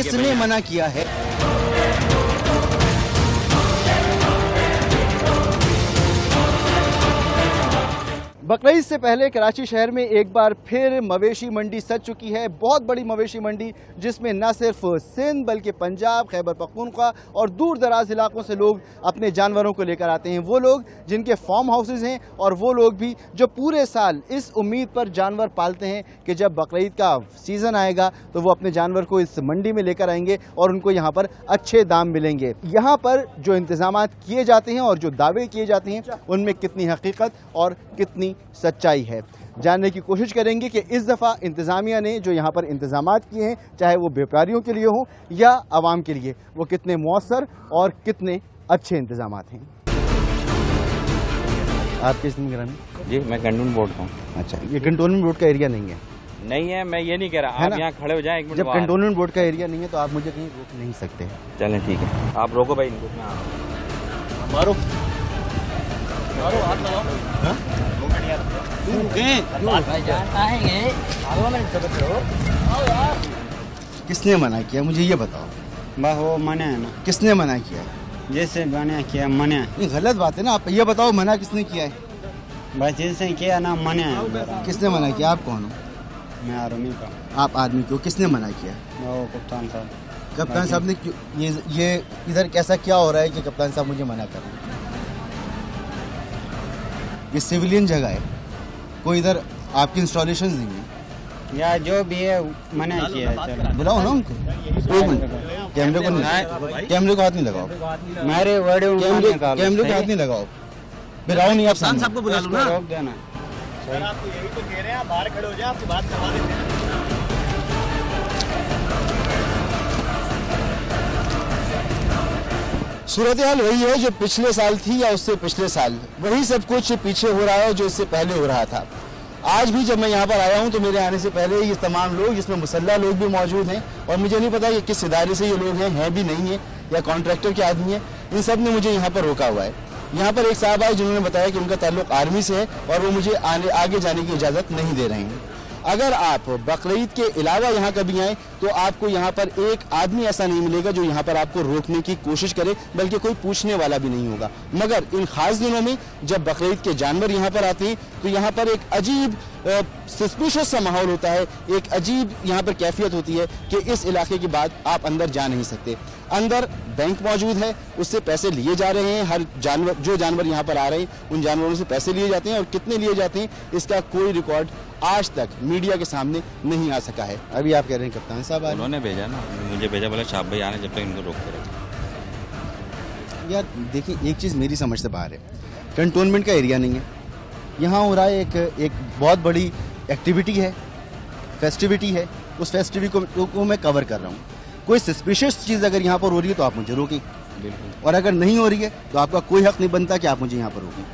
किसने मना किया है? बकरीद से पहले कराची शहर में एक बार फिर मवेशी मंडी सज चुकी है। बहुत बड़ी मवेशी मंडी जिसमें न सिर्फ सिंध बल्कि पंजाब, खैबर पख्तूनख्वा और दूर दराज इलाकों से लोग अपने जानवरों को लेकर आते हैं। वो लोग जिनके फार्म हाउसेज हैं और वो लोग भी जो पूरे साल इस उम्मीद पर जानवर पालते हैं कि जब बकरीद का सीज़न आएगा तो वो अपने जानवर को इस मंडी में लेकर आएंगे और उनको यहाँ पर अच्छे दाम मिलेंगे। यहाँ पर जो इंतजाम किए जाते हैं और जो दावे किए जाते हैं उनमें कितनी हकीकत और कितनी सच्चाई है, जानने की कोशिश करेंगे कि इस दफ़ा इंतज़ामिया ने जो यहाँ पर इंतजामात किए हैं, चाहे वो व्यापारियों के लिए हों या आवाम के लिए, वो कितने मौसर और कितने अच्छे इंतजामात हैं। आप किस दिन ग्रामीण? जी मैं कंटोनमेंट बोर्ड का हूँ। अच्छा, ये कंटोनमेंट बोर्ड का एरिया नहीं है? नहीं है, मैं ये नहीं कह रहा, आप यहाँ खड़े हो जाएं एक मिनट। जब कंटोनमेंट बोर्ड का एरिया नहीं है तो आप मुझे कहीं रोक नहीं सकते। चलें ठीक है, आप रोको भाई इनको। मारो किसने मना किया, मुझे ये बताओ। वो मना है ना। किसने मना किया? जैसे मना किया मना। नहीं, गलत बात है ना, आप ये बताओ मना किसने किया है? बस जैसे किया ना मना है। किसने मना किया? आप कौन हो? मैं आर्मी का। आप आर्मी को किसने मना किया? वो कप्तान साहब। कप्तान साहब ने ये इधर कैसा क्या हो रहा है कि कप्तान साहब मुझे मना कर रहे हैं? ये सिविलियन जगह है, कोई इधर आपकी इंस्टॉलेशंस नहीं है या जो भी है मना किया है। बुलाओ ना उनको। कैमरे को नहीं, कैमरे को हाथ नहीं लगाओ। मेरे वर्ड कैमरे को हाथ नहीं लगाओ। बुलाओ नहीं, आप सबको बुला लो ना। रोक देना। सर आपको यही तो कह रहे हैं, बाहर खड़े हो जाए, आपकी बात करवा देते हैं। सूरत हाल वही है जो पिछले साल थी या उससे पिछले साल, वही सब कुछ पीछे हो रहा है जो इससे पहले हो रहा था। आज भी जब मैं यहाँ पर आया हूँ तो मेरे आने से पहले ये तमाम लोग, जिसमें मुसल्ला लोग भी मौजूद हैं और मुझे नहीं पता कि किस इदारे से ये लोग हैं भी नहीं है या कॉन्ट्रैक्टर के आदमी हैं, इन सब ने मुझे यहाँ पर रोका हुआ है। यहाँ पर एक साहब आए जिन्होंने बताया कि उनका ताल्लुक आर्मी से है और वो मुझे आगे जाने की इजाज़त नहीं दे रहे हैं। अगर आप बकरीद के अलावा यहाँ कभी आए तो आपको यहाँ पर एक आदमी ऐसा नहीं मिलेगा जो यहाँ पर आपको रोकने की कोशिश करे, बल्कि कोई पूछने वाला भी नहीं होगा। मगर इन खास दिनों में जब बकरीद के जानवर यहाँ पर आते हैं तो यहाँ पर एक अजीब सस्पिशियस सा माहौल होता है, एक अजीब यहाँ पर कैफियत होती है कि इस इलाके के बाद आप अंदर जा नहीं सकते। अंदर बैंक मौजूद है, उससे पैसे लिए जा रहे हैं। हर जानवर, जो जानवर यहाँ पर आ रहे हैं उन जानवरों से पैसे लिए जाते हैं और कितने लिए जाते हैं इसका कोई रिकॉर्ड आज तक मीडिया के सामने नहीं आ सका है। अभी आप कह रहे हैं कप्तान साहब उन्होंने भेजा ना, मुझे भेजा, बोला शाह भाई आने, जब तक इनको रोकते रहे। यार देखिए, एक चीज़ मेरी समझ से बाहर है, कंटोनमेंट का एरिया नहीं है, यहाँ हो रहा है एक बहुत बड़ी एक्टिविटी है, फेस्टिविटी है, उस फेस्टिविटी को मैं कवर कर रहा हूँ। कोई सस्पिशियस चीज़ अगर यहाँ पर हो रही है तो आप मुझे रोकें, और अगर नहीं हो रही है तो आपका कोई हक नहीं बनता कि आप मुझे यहाँ पर रोकें।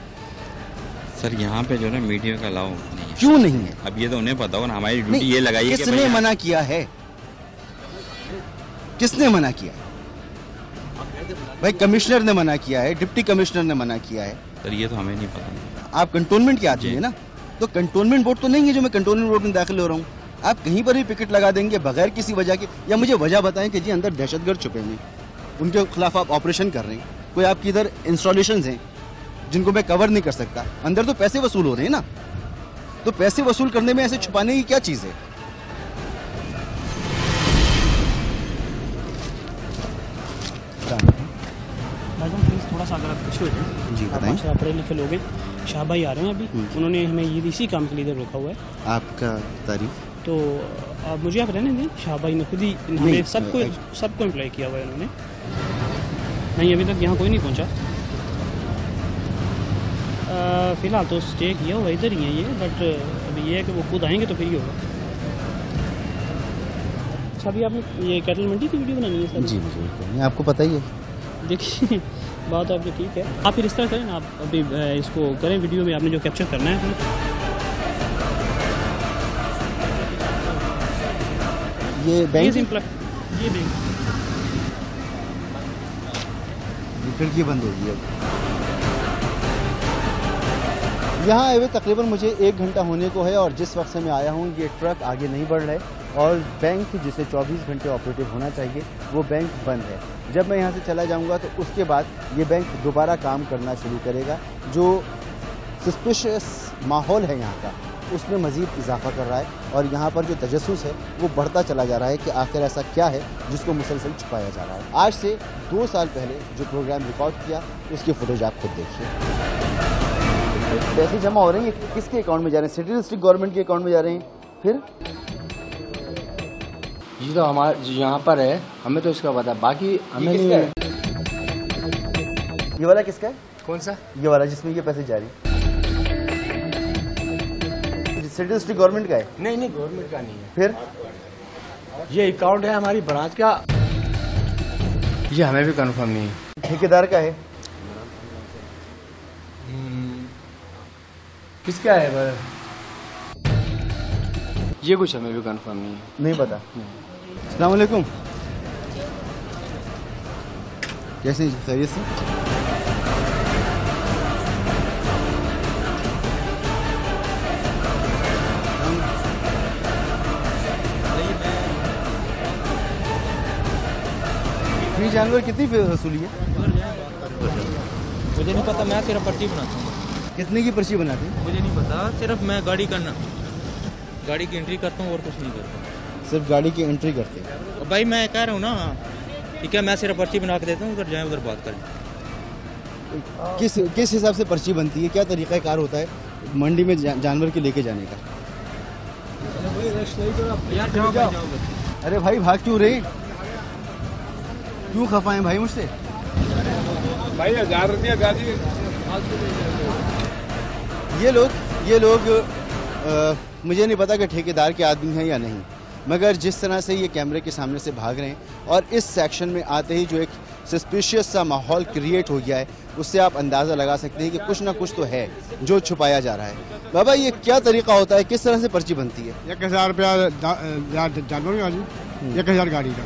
सर यहाँ पे जो है मीडिया का अलाउ नहीं है। क्यों नहीं है? अब ये तो उन्हें पता होगा ना, हमारी ड्यूटी ये लगाई है। किसने मना किया है? किसने मना किया है? भाई कमिश्नर ने मना किया है, डिप्टी कमिश्नर ने मना किया है। सर ये तो हमें नहीं पता। आप कंटोनमेंट के आदमी है ना, तो कंटोनमेंट बोर्ड तो नहीं है जो मैं कंटोनमेंट बोर्ड में दाखिल हो रहा हूँ। आप कहीं पर भी पिकेट लगा देंगे बगैर किसी वजह के, या मुझे वजह बताएं कि जी अंदर दहशतगर्द छुपे हुए, उनके खिलाफ आप ऑपरेशन कर रहे हैं, कोई आपकी इधर इंस्टॉलेशन हैं जिनको मैं कवर नहीं कर सकता। अंदर तो पैसे वसूल हो रहे हैं ना, तो पैसे वसूल करने में ऐसे छुपाने की क्या चीज़ है? प्लीज़ थोड़ा सा अगर आप पीछे हो जाए। जी बताएं। आप पढ़े लिखे लोग हैं, शाह भाई आ रहे हैं अभी, उन्होंने हमें ये इसी काम के लिए इधर रोका हुआ है। आपका तारीफ? तो आप मुझे आप रहने दें, शाह भाई ने खुद ही हमें सबको एम्प्लॉय किया हुआ है उन्होंने। नहीं अभी तक यहाँ कोई नहीं पहुँचा। फ़िलहाल तो स्टे किया हुआ इधर ही है ये, बट अभी ये है कि वो खुद आएंगे तो फिर ही होगा। अच्छा अभी आपने ये कैटल मंडी की वीडियो बनानी है सर? जी मुझे आपको पता ही है। देखिए बात आपकी ठीक है, आप फिर इस तरह करें ना, आप अभी इसको करें वीडियो में, आपने जो कैप्चर करना है ये बैंक, ये बैंक खिड़की बंद होगी अब। यहाँ आए हुए तकरीबन मुझे 1 घंटा होने को है और जिस वक्त से मैं आया हूँ ये ट्रक आगे नहीं बढ़ रहा है और बैंक जिसे 24 घंटे ऑपरेटिव होना चाहिए वो बैंक बंद है। जब मैं यहाँ से चला जाऊँगा तो उसके बाद ये बैंक दोबारा काम करना शुरू करेगा। जो सस्पिशियस माहौल है यहाँ का उसमें मज़ीद इजाफा कर रहा है और यहाँ पर जो तजस्सुस है वो बढ़ता चला जा रहा है कि आखिर ऐसा क्या है जिसको मुसलसल छुपाया जा रहा है। आज से 2 साल पहले जो प्रोग्राम रिकॉर्ड किया उसकी फुटेज आप खुद देखिए। पैसे जमा हो रहे हैं, किसके अकाउंट में जा रहे हैं? सिटी डिस्ट्रिक्ट गवर्नमेंट के अकाउंट में जा रहे हैं। फिर ये तो हमारे यहाँ पर है, हमें तो इसका पता, बाकी हमें नहीं है। ये वाला किसका है? कौन सा? ये वाला जिसमें ये पैसे जा रही है सिटी डिस्ट्रिक्ट गवर्नमेंट का है? नहीं नहीं, गवर्नमेंट का नहीं है। फिर ये अकाउंट है हमारी ब्रांच का, ये हमें भी कंफर्म नहीं है। ठेकेदार का है? किसका है पर ये कुछ हमें भी कंफर्म नहीं है। नहीं पता। अस्सलाम वालेकुम, कैसे हैं? खैरियत से? फ्री जानवर कितनी वसूली है? मुझे नहीं पता, मैं सिर्फ पर्ची बनाता हूँ। कितने की पर्ची बनाते हैं? मुझे नहीं पता, सिर्फ मैं गाड़ी की एंट्री करता हूँ और कुछ नहीं करता। सिर्फ गाड़ी की एंट्री करते हैं? और भाई मैं कह रहा हूँ ना, ठीक है, मैं सिर्फ पर्ची बना के देता हूँ, उधर जाए उधर बात करें। किस हिसाब से पर्ची बनती है? क्या तरीक़ाकार होता है मंडी में जानवर के लेके जाने का? यार जाओ। अरे भाई भाग क्यों रहे? क्यों खफा हैं भाई मुझसे? भाई 1000 रुपया गाड़ी। ये लोग मुझे नहीं पता कि ठेकेदार के आदमी हैं या नहीं, मगर जिस तरह से ये कैमरे के सामने से भाग रहे हैं और इस सेक्शन में आते ही जो एक सस्पिशियस सा माहौल क्रिएट हो गया है, उससे आप अंदाज़ा लगा सकते हैं कि कुछ ना कुछ तो है जो छुपाया जा रहा है। बाबा, ये क्या तरीका होता है, किस तरह से पर्ची बनती है? 1000 रुपया जानवर का, 1000 गाड़ी का।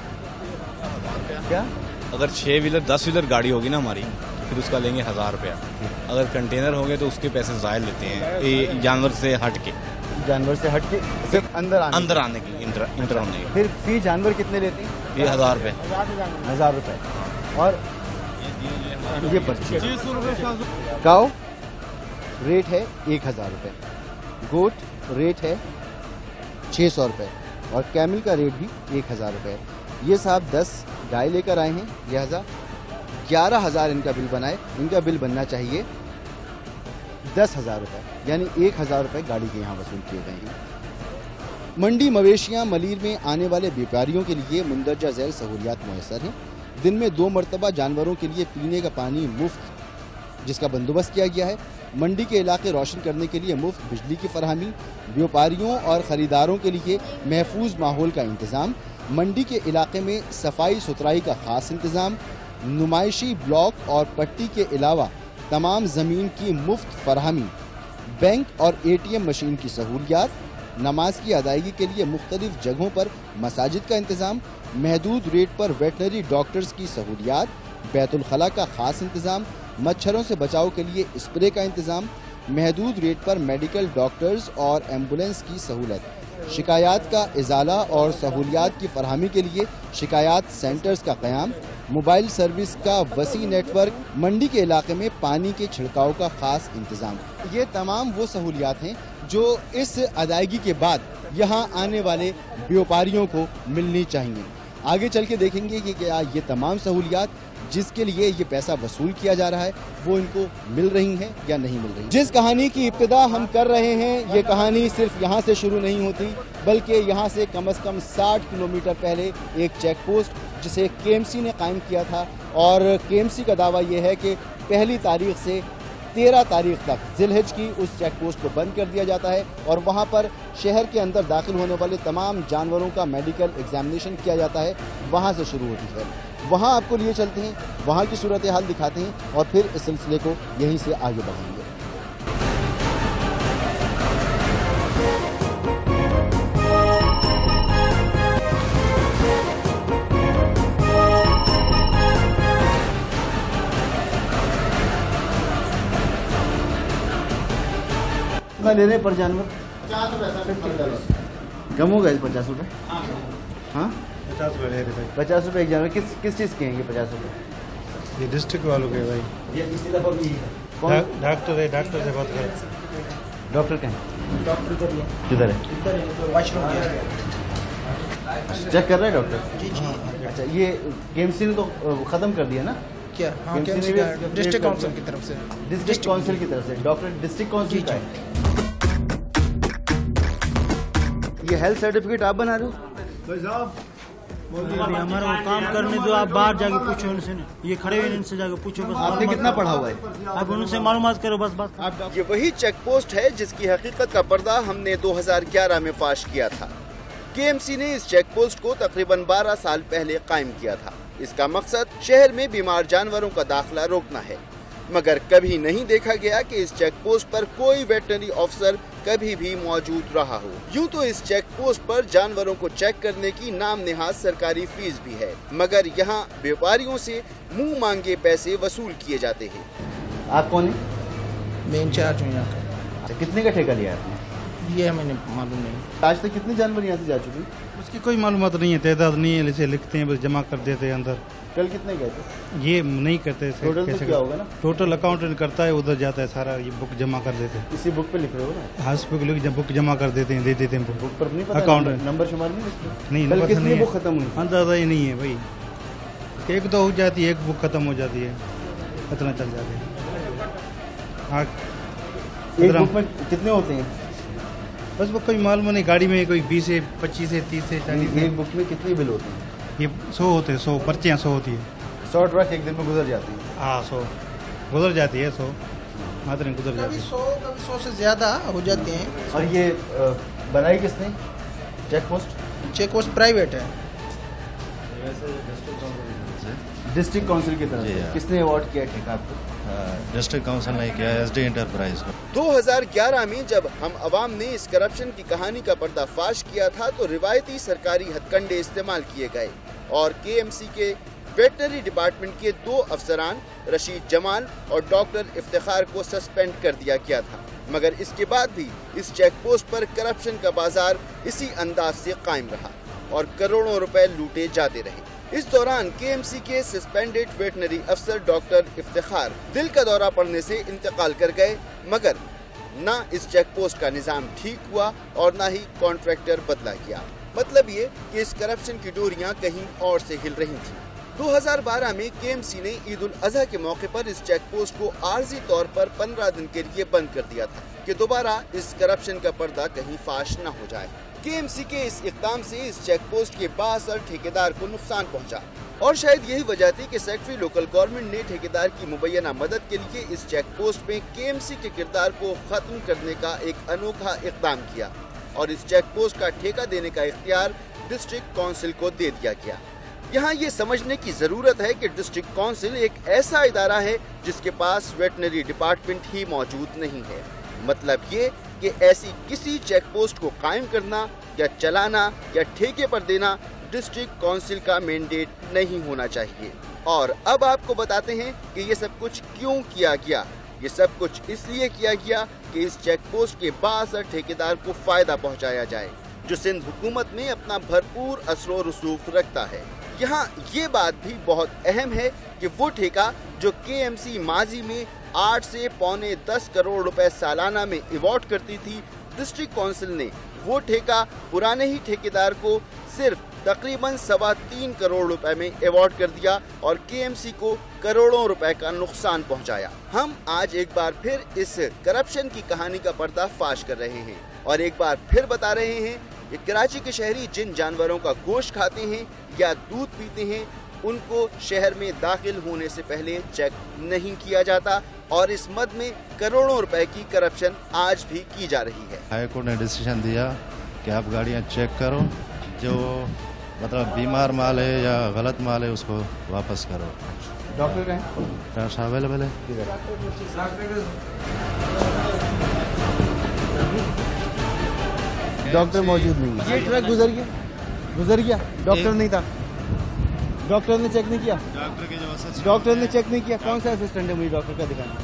क्या? अगर 6 व्हीलर 10 व्हीलर गाड़ी होगी ना हमारी, फिर उसका लेंगे 1000 रुपया। अगर कंटेनर होंगे तो उसके पैसे ज़ायद लेते हैं, ये जानवर से हट के। जानवर से हट के सिर्फ अंदर आने की इंटर होने की। फिर फी जानवर कितने लेते हैं? ये 1000 रुपये। 1000 रुपये। और ये पर्ची काऊ रेट है 1000 रुपये, गोट रेट है 600 रुपये और कैमल का रेट भी 1000 रुपये। ये साहब 10 गाय लेकर आए हैं, लिहाजा 11,000 इनका बिल बनाए। इनका बिल बनना चाहिए 10,000 रुपये, यानी 1,000 रुपये गाड़ी के यहाँ वसूल किए गए हैं। मंडी मवेशियाँ मलीर में आने वाले व्यापारियों के लिए मुंदरजा झैल सहूलियात मुयसर हैं। दिन में 2 मरतबा जानवरों के लिए पीने का पानी मुफ्त, जिसका बंदोबस्त किया गया है। मंडी के इलाके रोशन करने के लिए मुफ्त बिजली की फरहमी, व्यापारियों और ख़रीदारों के लिए महफूज माहौल का इंतज़ाम, मंडी के इलाके में सफाई सुथराई का खास इंतज़ाम, नुमाइशी ब्लॉक और पट्टी के अलावा तमाम ज़मीन की मुफ्त फरहमी, बैंक और ATM मशीन की सहूलियात, नमाज की अदायगी के लिए मुख्तलिफ जगहों पर मसाजिद का इंतज़ाम, महदूद रेट पर वेटनरी डॉक्टर्स की सहूलियात, बैतुल खला का खास इंतज़ाम, मच्छरों से बचाव के लिए स्प्रे का इंतज़ाम, महदूद रेट पर मेडिकल डॉक्टर्स और एम्बुलेंस की सहूलत, शिकायत का इजाला और सहूलियात की फरहमी के लिए शिकायत सेंटर्स का क़याम, मोबाइल सर्विस का वसी नेटवर्क, मंडी के इलाके में पानी के छिड़काव का खास इंतज़ाम। ये तमाम वो सहूलियात हैं जो इस अदायगी के बाद यहाँ आने वाले व्यापारियों को मिलनी चाहिए। आगे चल के देखेंगे कि क्या ये तमाम सहूलियात जिसके लिए ये पैसा वसूल किया जा रहा है वो इनको मिल रही हैं या नहीं मिल रही। जिस कहानी की इब्तिदा हम कर रहे हैं, ये कहानी सिर्फ यहाँ से शुरू नहीं होती, बल्कि यहाँ से कम से कम 60 किलोमीटर पहले एक चेक पोस्ट जिसे KMC ने कायम किया था, और KMC का दावा ये है कि पहली तारीख से 13 तारीख तक जिलहिज की उस चेक पोस्ट को बंद कर दिया जाता है और वहाँ पर शहर के अंदर दाखिल होने वाले तमाम जानवरों का मेडिकल एग्जामिनेशन किया जाता है। वहाँ से शुरू होती है, वहाँ आपको लिए चलते हैं, वहाँ की सूरत हाल दिखाते हैं और फिर इस सिलसिले को यहीं से आगे बढ़ाएंगे। ले रहे पर जानवर कम होगा 50 रुपये? हाँ 50 रुपये ले रहे भाई। 50 रुपये एक जानवर किस चीज़ के हैं ये 50 रुपये? ये डिस्ट्रिक्ट वालों के भाई। कौन डॉक्टर है, डॉक्टर से बात करें। डॉक्टर कहाँ है? किधर है? चेक कर रहे हैं डॉक्टर? अच्छा, ये केएमसी ने तो ख़त्म कर दिया ना? क्या? हाँ, डिस्ट्रिक्ट काउंसिल की तरफ से। डिस्ट्रिक्ट काउंसिल की तरफ से डॉक्टर डिस्ट्रिक्ट काउंसिल का है। ये हेल्थ सर्टिफिकेट आप बना रहे हो? हमारा वो काम करने जो आप बाहर जाके पूछो उनसे, ये खड़े हुए इनसे जाके पूछो बस। आपने कितना पढ़ा हुआ है? आप उनसे मालूमात करो बस बात। ये वही चेक पोस्ट है जिसकी हकीकत का पर्दा हमने 2011 में फाश किया था। केएमसी ने इस चेक पोस्ट को तकरीबन 12 साल पहले कायम किया था। इसका मकसद शहर में बीमार जानवरों का दाखिला रोकना है, मगर कभी नहीं देखा गया कि इस चेक पोस्ट पर कोई वेटरनरी ऑफिसर कभी भी मौजूद रहा हो। यूं तो इस चेक पोस्ट पर जानवरों को चेक करने की नाम नेहाद सरकारी फीस भी है, मगर यहाँ व्यापारियों से मुंह मांगे पैसे वसूल किए जाते हैं। आप कौन है? मैं इंचार्ज हूँ यहाँ का। कितने का ठेका लिया आपने? ये हमें मालूम नहीं। आज तक कितने जानवर यहाँ से जा चुके? उसकी कोई मालूमात नहीं है, तादाद नहीं है, इसे लिखते हैं बस जमा कर देते हैं अंदर। कल कितने गए थे? ये नहीं करते। टोटल तो क्या होगा ना? टोटल अकाउंटेंट करता है, उधर जाता है सारा, ये बुक जमा कर देते हैं। इसी बुक पे लिख रहे हो ना? हाँ, इस बुक जमा कर देते हैं, दे देते हैं बुक पर नहीं पता? अकाउंटेंट नंबर शुमार नहीं? नहीं, कल कितनी बुक खत्म हुई? अंदाजा ही नहीं है भाई। एक तो हो जाती है, एक बुक खत्म हो जाती है, इतना चल जाते हैं। हाँ, एक बुक में कितने होते हैं? बस वो कोई मालूम नहीं, गाड़ी में कोई 20 है, 25 है, 30 है, 40। एक बुक में कितनी बिल होती है? ये 100 होते हैं, 100 पर्चियाँ 100 होती है। 100 ट्रक एक दिन में गुजर जाती है? हाँ, 100 गुजर जाती है, 100 मात्र गुजर जाती है। 100 से ज्यादा हो जाते हैं। और ये बनाई किसने check post? Check post private है, डिस्ट्रिक्ट काउंसिल की तरफ से। किसने अवार्ड किया ठेका आपको? डिस्ट्रिक्ट काउंसिल ने किया, एसडी एंटरप्राइज को। 2011 में जब हम अवाम ने इस करप्शन की कहानी का पर्दाफाश किया था तो रिवायती सरकारी हथकंडे इस्तेमाल किए गए और केएमसी के वेटनरी डिपार्टमेंट के 2 अफसरान रशीद जमाल और डॉक्टर इफ्तिखार को सस्पेंड कर दिया गया था, मगर इसके बाद भी इस चेक पोस्ट पर करप्शन का बाजार इसी अंदाज से कायम रहा और करोड़ों रुपए लूटे जाते रहे। इस दौरान केएमसी के सस्पेंडेड वेटनरी अफसर डॉक्टर इफ्तिखार दिल का दौरा पड़ने से इंतकाल कर गए, मगर न इस चेक पोस्ट का निजाम ठीक हुआ और न ही कॉन्ट्रैक्टर बदला गया। मतलब ये कि इस करप्शन की डोरियां कहीं और से हिल रही थी। 2012 में केएमसी ने ईद उल अजहा के मौके पर इस चेक पोस्ट को आर्जी तौर पर 15 दिन के लिए बंद कर दिया था कि दोबारा इस करप्शन का पर्दा कहीं फाश न हो जाए। केएमसी के इस इक़दाम से इस चेक पोस्ट के बाअसर ठेकेदार को नुकसान पहुंचा और शायद यही वजह थी कि सेक्रेटरी लोकल गवर्नमेंट ने ठेकेदार की मुबैना मदद के लिए इस चेक पोस्ट में केएमसी के किरदार को खत्म करने का एक अनोखा इक़दाम किया और इस चेक पोस्ट का ठेका देने का इख्तियार डिस्ट्रिक्ट काउंसिल को दे दिया गया। यहाँ ये समझने की जरूरत है कि डिस्ट्रिक्ट काउंसिल एक ऐसा इदारा है जिसके पास वेटनरी डिपार्टमेंट ही मौजूद नहीं है। मतलब ये कि ऐसी किसी चेक पोस्ट को कायम करना या चलाना या ठेके पर देना डिस्ट्रिक्ट काउंसिल का मैंडेट नहीं होना चाहिए। और अब आपको बताते हैं कि ये सब कुछ क्यों किया गया। ये सब कुछ इसलिए किया गया कि इस चेक पोस्ट के बाअसर ठेकेदार को फायदा पहुंचाया जाए, जो सिंध हुकूमत में अपना भरपूर असर व रसूख रखता है। यहाँ ये बात भी बहुत अहम है कि वो ठेका जो केएमसी माजी में 8 से पौने 10 करोड़ रुपए सालाना में अवार्ड करती थी, डिस्ट्रिक्ट काउंसिल ने वो ठेका पुराने ही ठेकेदार को सिर्फ तकरीबन 3.25 करोड़ रुपए में अवार्ड कर दिया और केएमसी को करोड़ों रुपए का नुकसान पहुंचाया। हम आज एक बार फिर इस करप्शन की कहानी का पर्दाफाश कर रहे हैं और एक बार फिर बता रहे हैं कि कराची के शहरी जिन जानवरों का गोश्त खाते हैं या दूध पीते हैं उनको शहर में दाखिल होने से पहले चेक नहीं किया जाता और इस मद में करोड़ों रुपए की करप्शन आज भी की जा रही है। हाई कोर्ट ने डिसीजन दिया कि आप गाड़ियां चेक करो, जो मतलब बीमार माल है या गलत माल है उसको वापस करो। डॉक्टर कहाँ है? डॉक्टर अवेलेबल है। डॉक्टर मौजूद नहीं है। ये ट्रक गुजर गया, डॉक्टर नहीं था, डॉक्टर ने चेक नहीं किया। डॉक्टर ने चेक नहीं किया। कौन सा असिस्टेंट है? मुझे डॉक्टर का दिखाना।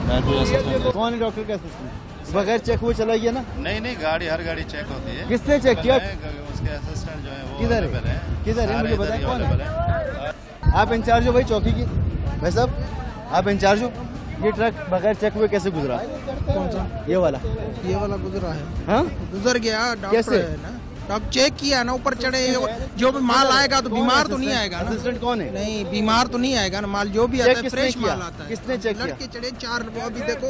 मैं कोई असिस्टेंट। कौन है डॉक्टर का असिस्टेंट? बगैर चेक हुए चला गया ना? नहीं, गाड़ी हर गाड़ी चेक होती है। किसने चेक किया? उसके असिस्टेंट जो है वो किधर है? किधर है मुझे बताएं, कौन है? आप इंचार्ज हो भाई चौकी की? भाई साहब आप इंचार्ज हो? ये ट्रक बगैर चेक हुए कैसे गुजरा? कौन सा? ये वाला गुजरा है। हाँ गुजर गया। कैसे? है ना, अब चेक किया ना, ऊपर चढ़े, जो भी माल आएगा तो बीमार तो नहीं आएगा ना? असिस्टेंट कौन है? नहीं, बीमार तो नहीं आएगा ना, माल जो भी आता है फ्रेश माल आता है। किसने चेक किया? लड़के चढ़े 4 अभी देखो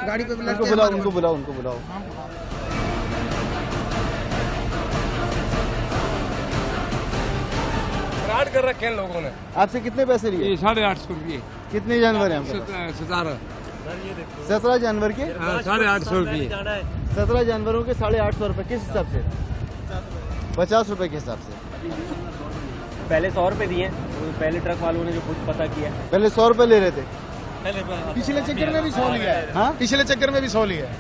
गाड़ी पे उनको बुलाओ, उनको बुलाओ, उनको बुलाओ। फ्रॉड कर रखे हैं लोगों ने। आपसे कितने पैसे लिए? 850 रुपये। कितने जानवर हैं? 17 जानवर के 850 रुपये। 17 जानवरों के 850 रुपए। किस हिसाब से? 50 रुपए के हिसाब से। पहले 100 रुपए दिए, पहले ट्रक वालों ने जो कुछ पता किया। पहले 100 रुपए ले रहे थे, पिछले चक्कर में भी 100 लिया है। हाँ पिछले चक्कर में भी 100 लिया है।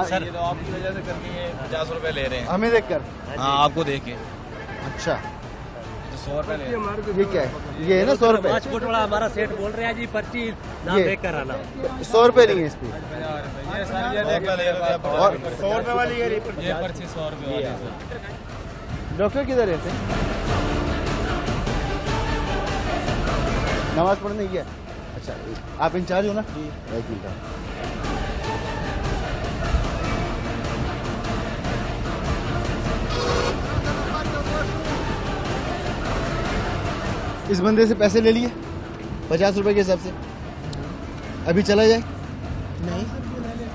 सर ये तो आपकी वजह से करके 50 रुपए ले रहे हैं। हमें देखकर? हाँ, आपको देख के। अच्छा, 100 रुपए ले। ये क्या है? ये है ना 100 रुपए? पाँच फुट वाला हमारा सेठ बोल रहे हैं जी, पर्ची नाम देख कर आना। 100 रुपए नहीं है इस पे। और 100 रुपए वाली ये पर्ची 100 रुपए वाली। डॉक्टर किधर रहते हैं? नमाज पढ़ने गया? अच्छा, आप इंचार्ज हो ना? एक मिनट। इस बंदे से पैसे ले लिए 50 रुपए के हिसाब से। अभी चला जाए? नहीं,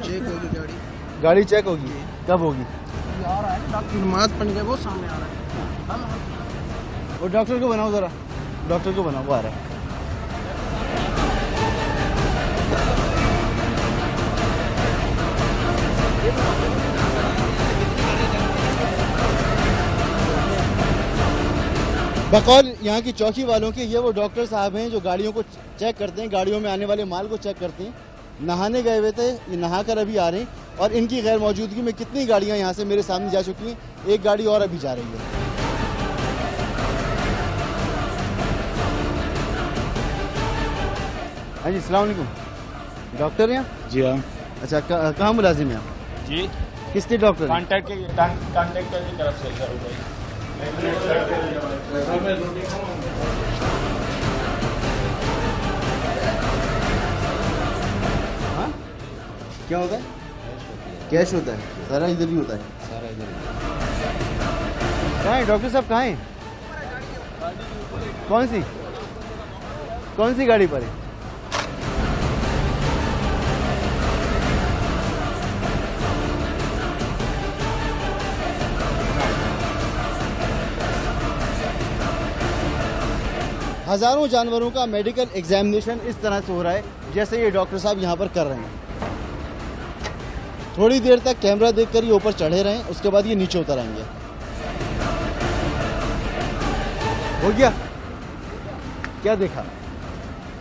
चेक होगी गाड़ी। गाड़ी चेक होगी? कब होगी? आ रहा है डॉक्टर, नमाज पढ़ने के वो सामने आ रहा है। वो डॉक्टर को बनाओ जरा, डॉक्टर को बनाओ, वो आ रहा है। बकौल यहाँ की चौकी वालों के ये वो डॉक्टर साहब हैं जो गाड़ियों को चेक करते हैं, गाड़ियों में आने वाले माल को चेक करते हैं। नहाने गए हुए थे, ये नहा कर अभी आ रहे हैं और इनकी गैर मौजूदगी में कितनी गाड़ियाँ यहाँ से मेरे सामने जा चुकी हैं। एक गाड़ी और अभी जा रही है। हाँ जी, अस्सलाम वालेकुम। डॉक्टर हैं यहाँ? जी हाँ। अच्छा, कहाँ मुलाजिम हैं आप? जी, किसके डॉक्टर? कॉन्ट्रैक्टर की तरफ से सर। हाँ, क्या होता है? कैश होता है? सारा इधर ही होता है? सारा इधर। कहाँ है डॉक्टर साहब, कहाँ हैं? कौन सी गाड़ी पर है? हजारों जानवरों का मेडिकल एग्जामिनेशन इस तरह से हो रहा है जैसे ये डॉक्टर साहब यहाँ पर कर रहे हैं। थोड़ी देर तक कैमरा देखकर ये ऊपर चढ़े रहें, उसके बाद ये नीचे उतर आएंगे। हो गया? क्या देखा?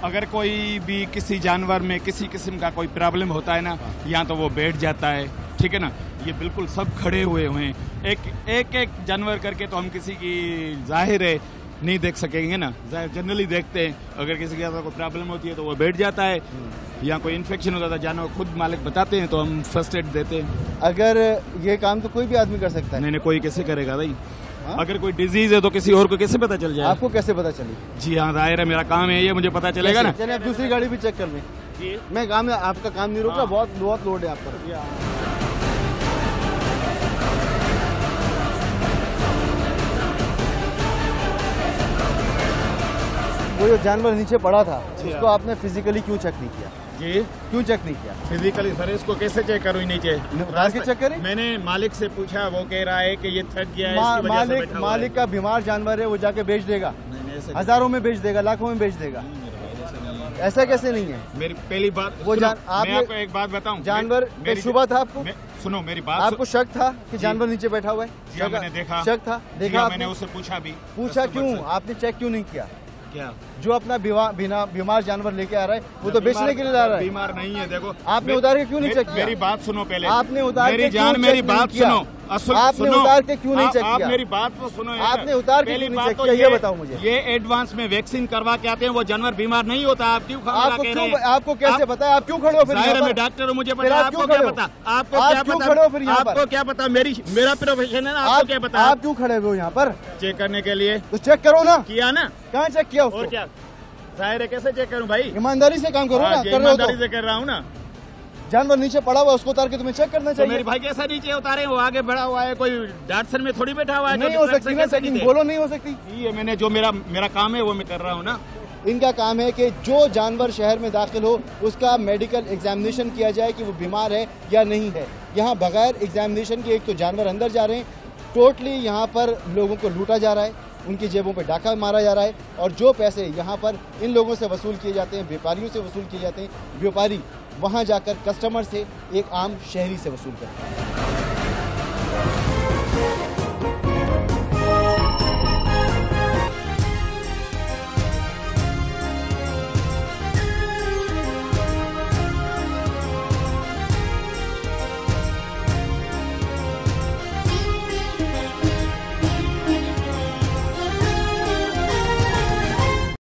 अगर कोई भी किसी जानवर में किसी किस्म का कोई प्रॉब्लम होता है ना, यहाँ तो वो बैठ जाता है, ठीक है ना। ये बिल्कुल सब खड़े हुए हैं, एक जानवर करके तो हम किसी की जाहिर है नहीं देख सकेंगे ना, जनरली देखते हैं। अगर किसी के साथ कोई प्रॉब्लम होती है तो वो बैठ जाता है, या कोई इन्फेक्शन होता है जानवर खुद मालिक बताते हैं तो हम फर्स्ट एड देते हैं। अगर ये काम तो कोई भी आदमी कर सकता है? नहीं, कोई कैसे करेगा भाई? हाँ? अगर कोई डिजीज है तो किसी और को कैसे पता चल जाए? आपको कैसे पता चली? जी हाँ, जाहिर है मेरा काम है ये, मुझे पता चलेगा ना। चलिए आप दूसरी गाड़ी भी चेक कर लें। मैं काम आपका काम नहीं रोक रहा, बहुत लोड है आप पर। वो जो जानवर नीचे पड़ा था उसको आपने फिजिकली क्यों चेक नहीं किया? जी, क्यों चेक नहीं किया? फिजिकली सर इसको कैसे चेक करूँ नीचे? चेक करें? मैंने मालिक से पूछा, वो कह रहा है कि ये थक गया है। मालिक का बीमार जानवर है, वो जाके बेच देगा, हजारों में बेच देगा, लाखों में बेच देगा। ऐसा कैसे नहीं है? मेरी पहली बात वो मैं आपको एक बात बताऊं, जानवर पे शुबा था आपको? सुनो मेरी बात। आपको शक था कि जानवर नीचे बैठा हुआ है? मैंने देखा। शक था? देखा? मैंने उससे पूछा भी। पूछा क्यों? आपने चेक क्यों नहीं किया? क्या? जो अपना बीमार जानवर लेके आ रहा है वो तो बेचने के लिए ला रहा है। बीमार नहीं है, देखो आपने उतार के क्यों नहीं चेक किया? मेरी बात सुनो पहले। आपने उतार मेरी जान, मेरी बात सुनो। आपने उतार के क्यों नहीं चेक किया? आप मेरी बात तो सुनो। आपने उतार के क्यों नहीं चेक किया, ये बताओ मुझे। ये एडवांस में वैक्सीन करवा के आते हैं, वो जानवर बीमार नहीं होता। आप क्यों आपको कैसे पता है? आप क्यों खड़े हो फिर? मैं डॉक्टर हूँ, मुझे पता। आपको क्या पता? आपको क्या पता? आपको क्या पता? मेरा प्रोफेशन है ना, आपको क्या पता? आप क्यों खड़े हुए यहाँ पर? चेक करने के लिए। तो चेक करो ना। किया ना? कहाँ चेक किया उसको? और क्या जाहिर है, कैसे चेक करूँ भाई? ईमानदारी से काम करो ना। ईमानदारी से कर रहा हूँ ना। जानवर नीचे पड़ा हुआ, उसको उतार के तुम्हें चेक करना चाहिए। तो मेरे भाई कैसा नीचे उतारे? वो आगे बढ़ा हुआ है, कोई डाटसन में थोड़ी बैठा हुआ है। नहीं हो सकती ना चेकिंग, बोलो नहीं हो सकती। ये मैंने जो मेरा काम है वो मैं कर रहा हूँ ना। इनका काम है कि जो जानवर शहर में दाखिल हो उसका मेडिकल एग्जामिनेशन किया जाए कि वो बीमार है या नहीं है। यहाँ बगैर एग्जामिनेशन के एक तो जानवर अंदर जा रहे हैं, टोटली यहाँ पर लोगों को लूटा जा रहा है, उनकी जेबों पे डाका मारा जा रहा है, और जो पैसे यहाँ पर इन लोगों से वसूल किए जाते हैं, व्यापारियों से वसूल किए जाते हैं, व्यापारी वहाँ जाकर कस्टमर से, एक आम शहरी से वसूल करते हैं।